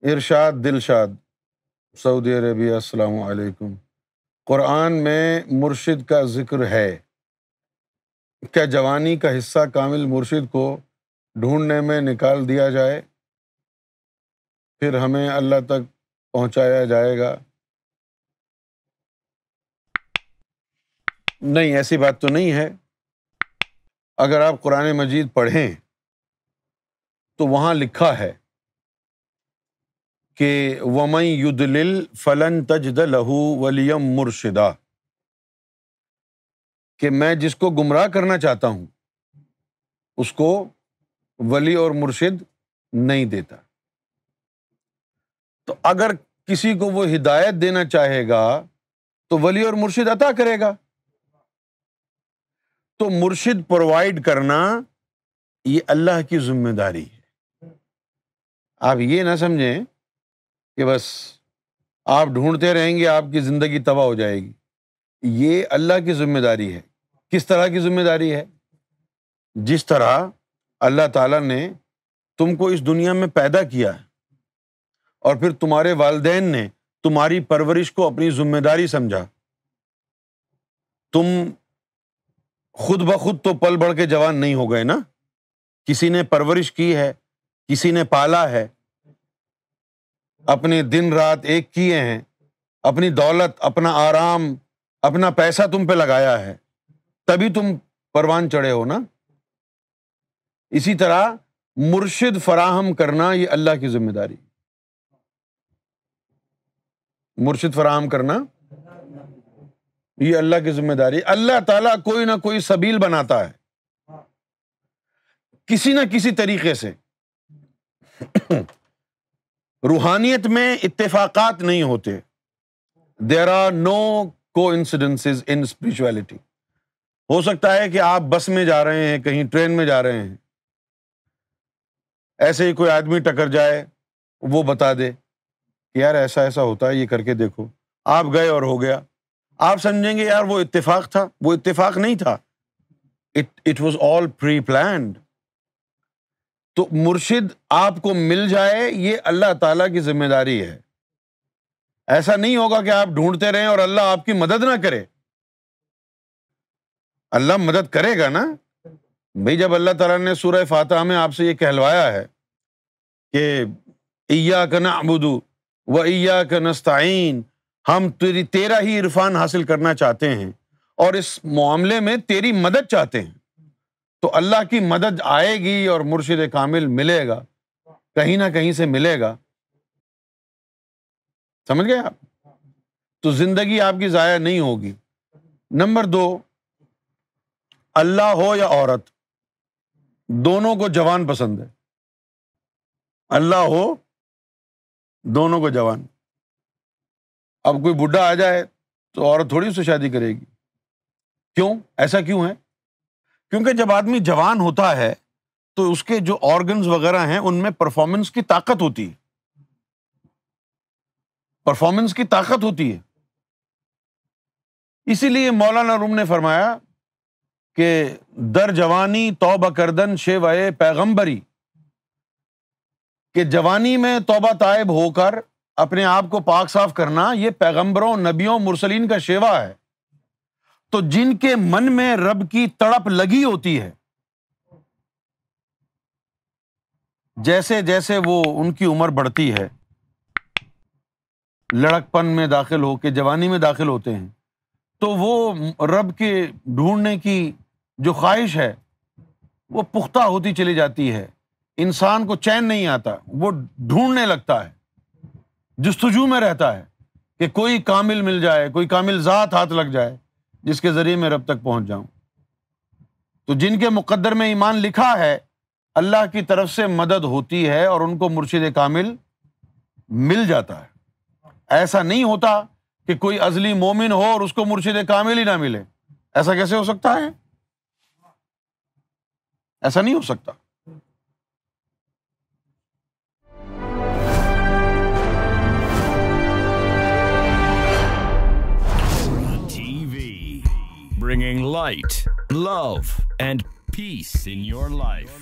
ارشاد دلشاد سعودی عربیہ، السلام علیکم۔ قرآن میں مرشد کا ذکر ہے، کیا جوانی کا حصہ کامل مرشد کو ڈھونڈنے میں نکال دیا جائے پھر ہمیں اللہ تک پہنچایا جائے گا؟ نہیں، ایسی بات تو نہیں ہے۔ اگر آپ قرآن مجید پڑھیں تو وہاں لکھا ہے کہ وَمَن يُضْلِلْ فَلَن تَجِدَ لَهُ وَلِيًّا مُرْشِدًا، کہ میں جس کو گمراہ کرنا چاہتا ہوں اس کو ولی اور مرشد نہیں دیتا۔ تو اگر کسی کو وہ ہدایت دینا چاہے گا تو ولی اور مرشد عطا کرے گا۔ تو مرشد پرووائڈ کرنا یہ اللہ کی ذمہ داری ہے۔ آپ یہ نہ سمجھیں کہ بس آپ ڈھونڈتے رہیں گے آپ کی زندگی تباہ ہو جائے گی۔ یہ اللہ کی ذمہ داری ہے۔ کس طرح کی ذمہ داری ہے؟ جس طرح اللہ تعالیٰ نے تم کو اس دنیا میں پیدا کیا ہے اور پھر تمہارے والدین نے تمہاری پرورش کو اپنی ذمہ داری سمجھا، تم خود بخود تو پل بڑھ کے جوان نہیں ہو گئے نا، کسی نے پرورش کی ہے، کسی نے پالا ہے، اپنے دن رات ایک کیے ہیں، اپنی دولت، اپنا آرام، اپنا پیسہ تم پہ لگایا ہے، تبھی تم پروان چڑھے ہو نا۔ اسی طرح مرشد فراہم کرنا یہ اللہ کی ذمہ داری، مرشد فراہم کرنا یہ اللہ کی ذمہ داری۔ اللہ تعالیٰ کوئی نہ کوئی سبیل بناتا ہے کسی نہ کسی طریقے سے۔ روحانیت میں اتفاقات نہیں ہوتے۔ There are no coincidences in spirituality۔ ہو سکتا ہے کہ آپ بس میں جا رہے ہیں، کہیں ٹرین میں جا رہے ہیں، ایسے ہی کوئی آدمی ٹکر جائے، وہ بتا دے کہ یار ایسا ایسا ہوتا ہے، یہ کر کے دیکھو، آپ گئے اور ہو گیا۔ آپ سمجھیں گے یار وہ اتفاق تھا، وہ اتفاق نہیں تھا، it was all pre-planned۔ تو مرشد آپ کو مل جائے یہ اللہ تعالیٰ کی ذمہ داری ہے۔ ایسا نہیں ہوگا کہ آپ ڈھونڈتے رہیں اور اللہ آپ کی مدد نہ کرے۔ اللہ مدد کرے گا نا بھئی۔ جب اللہ تعالیٰ نے سورہ فاتحہ میں آپ سے یہ کہلوایا ہے کہ ایاک نعبد و ایاک نستعین، ہم تیرا ہی عرفان حاصل کرنا چاہتے ہیں اور اس معاملے میں تیری مدد چاہتے ہیں، تو اللہ کی مدد آئے گی اور مرشد کامل ملے گا، کہیں نہ کہیں سے ملے گا۔ سمجھ گئے آپ؟ تو زندگی آپ کی ضائع نہیں ہوگی۔ نمبر 2، اللہ ہو یا عورت، دونوں کو جوان پسند ہے۔ اللہ ہو، دونوں کو جوان۔ اب کوئی بڈھا آ جائے تو عورت تھوڑی اس سے شادی کرے گی۔ کیوں؟ ایسا کیوں ہے؟ کیونکہ جب آدمی جوان ہوتا ہے تو اس کے جو آرگنز وغیرہ ہیں ان میں پرفارمنس کی طاقت ہوتی ہے، پرفارمنس کی طاقت ہوتی ہے۔ اسی لیے مولانا روم نے فرمایا کہ در جوانی توبہ کردن شیوائے پیغمبری، کہ جوانی میں توبہ طائب ہو کر اپنے آپ کو پاک صاف کرنا یہ پیغمبروں، نبیوں، مرسلین کا شیوا ہے۔ تو جن کے من میں رب کی تڑپ لگی ہوتی ہے، جیسے جیسے وہ ان کی عمر بڑھتی ہے، لڑکپن میں داخل ہو کے جوانی میں داخل ہوتے ہیں، تو وہ رب کے ڈھونڈنے کی جو خواہش ہے وہ پختہ ہوتی چلی جاتی ہے۔ انسان کو چین نہیں آتا، وہ ڈھونڈنے لگتا ہے، جستجو میں رہتا ہے کہ کوئی کامل مل جائے، کوئی کامل ذات ہاتھ لگ جائے جس کے ذریعے میں رب تک پہنچ جاؤں۔ تو جن کے مقدر میں ایمان لکھا ہے اللہ کی طرف سے مدد ہوتی ہے اور ان کو مرشد کامل مل جاتا ہے۔ ایسا نہیں ہوتا کہ کوئی ازلی مومن ہو اور اس کو مرشد کامل ہی نہ ملے۔ ایسا کیسے ہو سکتا ہے؟ ایسا نہیں ہو سکتا۔ Bringing light, love, and peace in your life.